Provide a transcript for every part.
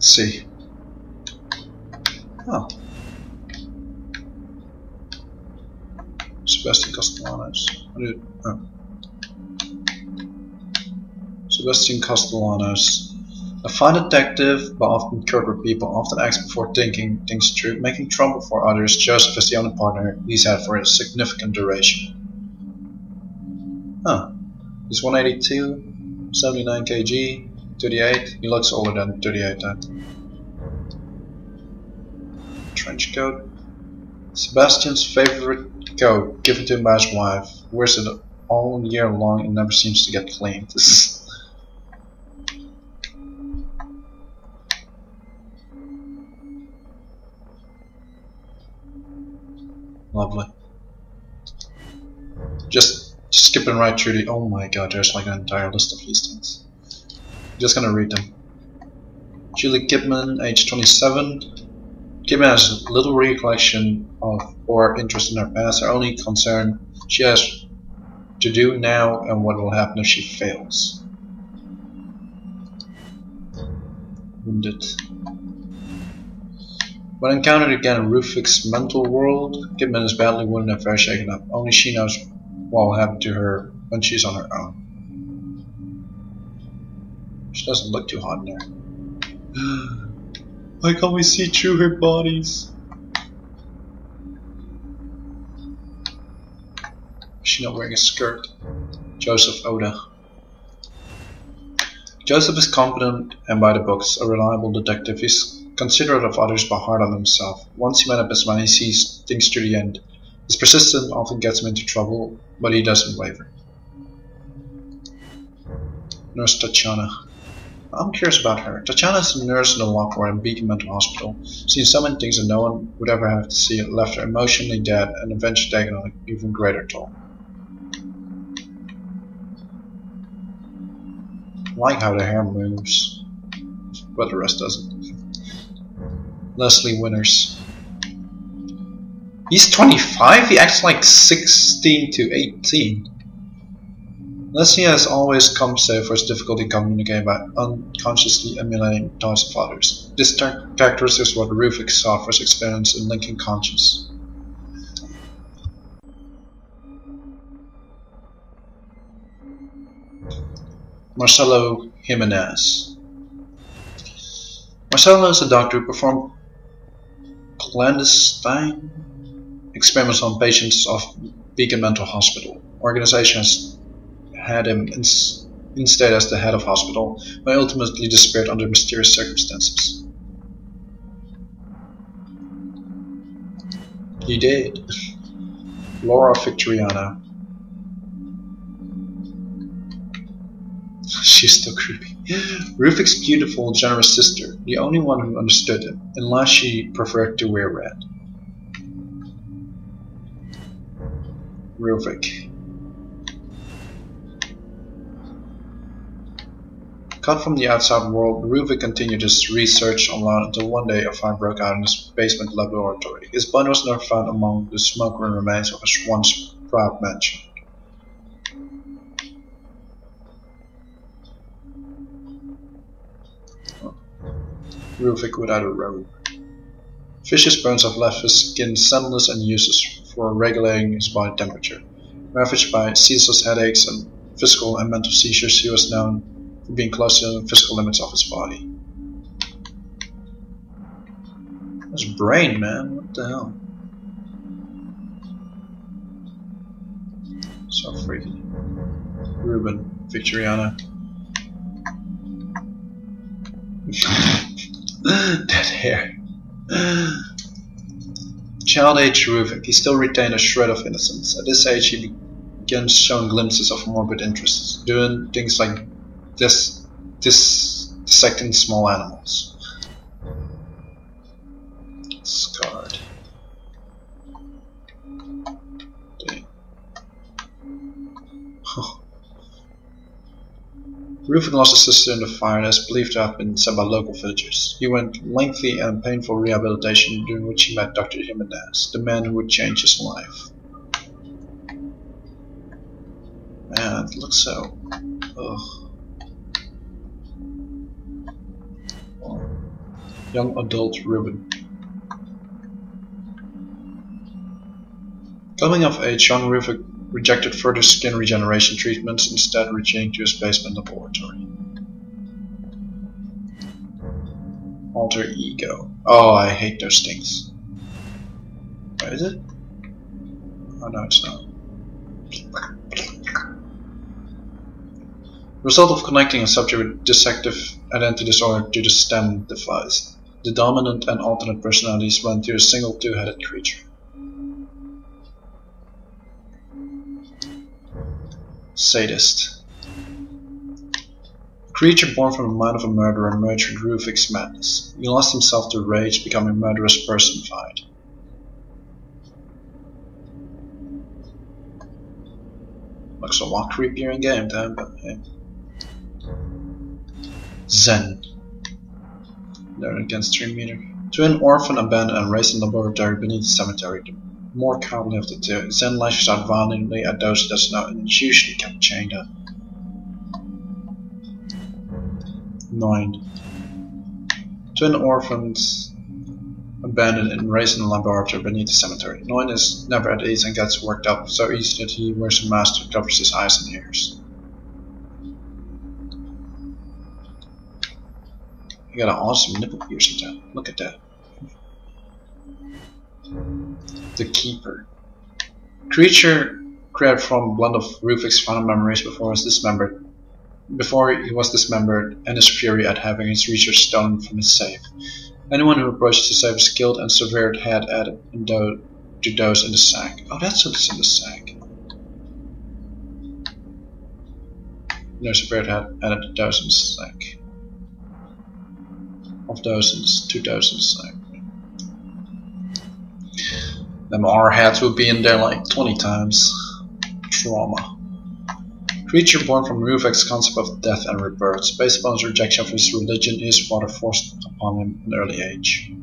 see. Oh. Sebastian Castellanos. Oh. Sebastian Castellanos. A fine detective, but often curt with people, often acts before thinking things through, making trouble for others. Joseph is the only partner he's had for a significant duration. Huh. He's 182, 79 kg, 38. He looks older than 38 then. Trench coat. Sebastian's favorite coat, given to him by his wife. Wears it all year long and never seems to get cleaned. Lovely. Just skipping right through the. Oh my god, there's like an entire list of these things. Just gonna read them. Julie Kidman, age 27. Kidman has little recollection of or interest in her past. Her only concern she has to do now and what will happen if she fails. Wounded. When encountered again in Rufik's mental world, Kidman is badly wounded and very shaken up. Only she knows what will happen to her when she's on her own. She doesn't look too hot in there. Why can't we see through her bodies? Is she not wearing a skirt? Joseph Oda. Joseph is competent and by the books, a reliable detective. He's considerate of others but hard on himself. Once he made up his mind, he sees things to the end. His persistence often gets him into trouble, but he doesn't waver. Nurse Tatiana. I'm curious about her. Tatiana is a nurse in the locker room at Beacon Mental Hospital. Seen so many things that no one would ever have to see. It left her emotionally dead and eventually taken on an even greater toll. I like how the hair moves, but the rest doesn't. Leslie Winters. He's 25? He acts like 16 to 18. Leslie has always compensated for his difficulty communicating by unconsciously emulating thoughts of others. This characteristic is what Rufik saw for his experience in linking conscience. Marcelo Jimenez. Marcelo is a doctor who performed clandestine experiments on patients of Beacon Mental Hospital. Organization has had him instated as the head of hospital, but ultimately disappeared under mysterious circumstances. He did. Laura Victoriano. She's still creepy. Rufik's beautiful, generous sister, the only one who understood him. In life she preferred to wear red. Rufik. Cut from the outside world, Rufik continued his research alone until one day a fire broke out in his basement laboratory. His body was never found among the smoke-ridden remains of his once proud mansion. Rufik without a robe. Vicious burns have left his skin scentless and useless for regulating his body temperature. Ravaged by ceaseless headaches and physical and mental seizures, he was known for being close to the physical limits of his body. His brain, man, what the hell? So freaky. Ruben Victoriano. That hair. Child age Rufik. He still retained a shred of innocence. At this age he began showing glimpses of morbid interests, doing things like dissecting small animals. Scarred. Dang. Rufik lost his sister in the fire and is believed to have been set by local villagers. He went lengthy and painful rehabilitation, during which he met Dr. Jimenez, the man who would change his life. Man, it looks so... ugh. Young adult Ruben. Coming of age, young Ruvik rejected further skin regeneration treatments, instead returning to his basement laboratory. Alter ego. Oh, I hate those things. Wait, is it? Oh no, it's not. Result of connecting a subject with dissective identity disorder to the STEM device. The dominant and alternate personalities went to a single two-headed creature. Sadist. A creature born from the mind of a murderer emerged with Ruvik's madness. He lost himself to rage, becoming murderous personified. Looks a lot creepier in game time, but hey. Zen. They're against 3 meter. Twin orphan abandoned and raised in laboratory beneath the cemetery. The more cowardly of the two, Zen lashes out violently at those he does not and is usually kept chained up. 9. Twin orphans abandoned and raised in a laboratory beneath the cemetery. 9 is never at ease and gets worked up so easily that he wears a mask that covers his eyes and ears. You got an awesome nipple piercing. Look at that. The Keeper. Creature created from a blend of Ruvik's final memories before he was dismembered, and his fury at having his research stolen from his safe. Anyone who approaches the safe is killed and severed head added to those in the sack. Oh, that's what's in the sack. No severed head added to those in the sack. Of those to those in the sack. Them R heads would be in there like 20 times. Trauma. Creature born from Ruvik's concept of death and rebirth. Based upon his rejection of his religion, his father forced upon him at an early age.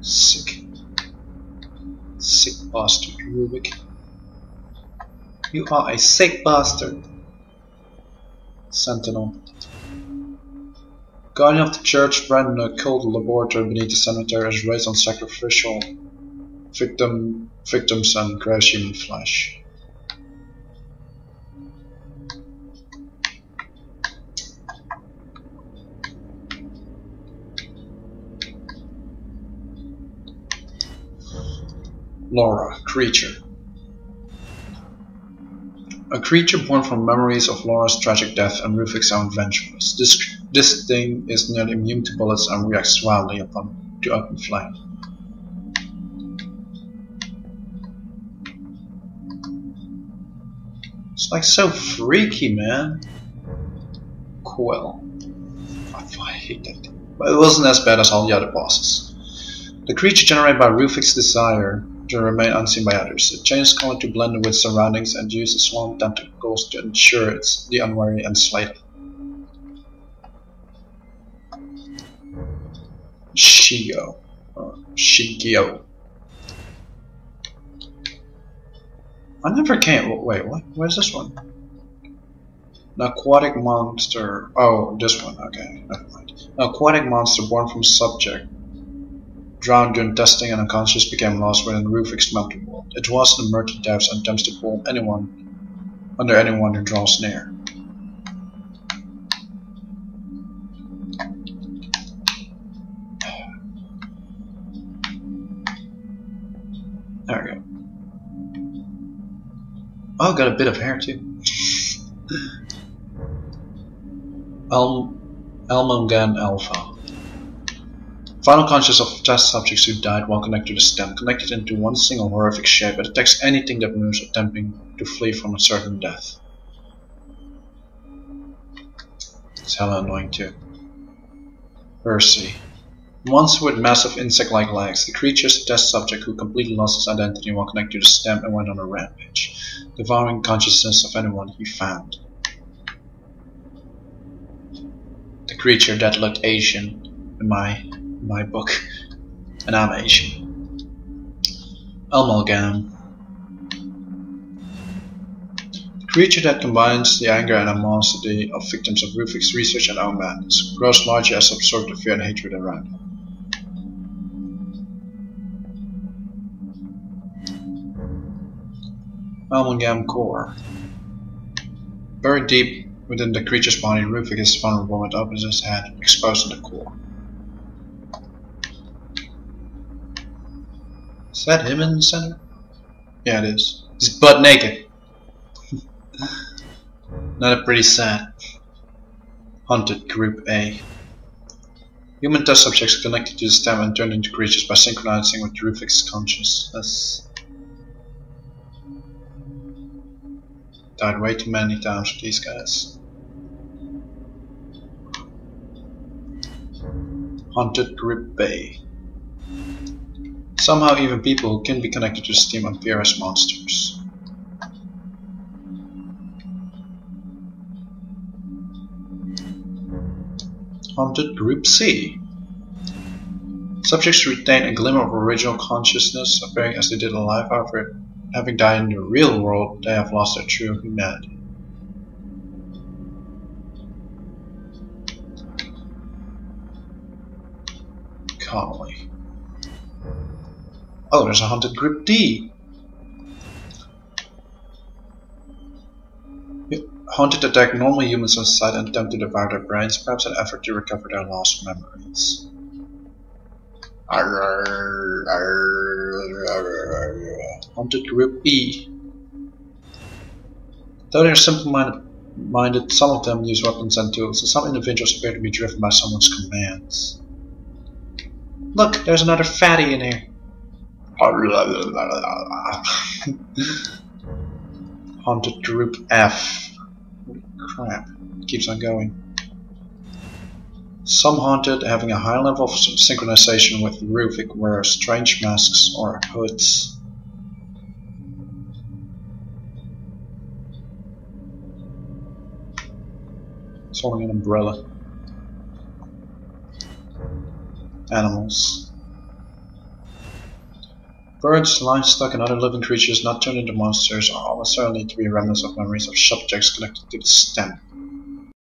Sick. Sick bastard, Ruvik. You are a sick bastard. Sentinel. Guardian of the church, branded in a cold laboratory beneath the cemetery, is raised on sacrificial victims and gross human flesh. Laura, creature. A creature born from memories of Laura's tragic death and Ruvik's own vengefulness. This thing is nearly immune to bullets and reacts wildly to open flame. It's like so freaky, man. Quell. I hate that. But it wasn't as bad as all the other bosses. The creature generated by Ruvik's desire to remain unseen by others. It changes color to blend with surroundings and uses long tentacles to ensure it's the unwary and slighted. Shigio. I never came. Wait, what? Where's this one? An aquatic monster. Oh, this one. Okay, never mind. An aquatic monster born from subject. Drowned during testing and unconscious, became lost within Ruvik's mental world. It was in the murky depths and attempts to pull under anyone who draws near. There we go. Oh, got a bit of hair too. Elmongan Alpha. Final conscious of test subjects who died while connected to the stem, connected into one single horrific shape. It attacks anything that moves, attempting to flee from a certain death. It's hella annoying too. Percy. Monster with massive insect-like legs. The creature is a test subject who completely lost his identity while connected to the stem and went on a rampage, devouring consciousness of anyone he found. The creature that looked Asian in my book, and I'm Asian. Amalgam. The Creature that combines the anger and animosity of victims of Rufik's research and own madness. Grows larger as absorbed the fear and hatred around him. Amalgam core. Buried deep within the creature's body, Rufik is vulnerable when it opens his head, exposing the core. Is that him in the center? Yeah, it is. He's butt naked. Not a pretty sad. Hunted Group A. Human test subjects connected to the stem and turned into creatures by synchronizing with Rufik's consciousness. Died way too many times with these guys. Hunted Group B. Somehow even people who can be connected to Steam appear as monsters. Hunted Group C. Subjects retain a glimmer of original consciousness, appearing as they did alive. However, having died in the real world, they have lost their true humanity. Connolly. Oh, there's a Hunted Group D. Hunted attack normal humans on sight and attempt to devour their brains, perhaps an effort to recover their lost memories. Hunted Group E. Though they are simple-minded, some of them use weapons and tools, and some individuals appear to be driven by someone's commands. Look, there's another fatty in here. Hunted Group F. Holy crap, it keeps on going. Some hunted having a high level of synchronization with Rufik wear strange masks or hoods. It's holding an umbrella. Animals. Birds, livestock and other living creatures not turned into monsters are almost certainly to be remnants of memories of subjects connected to the stem.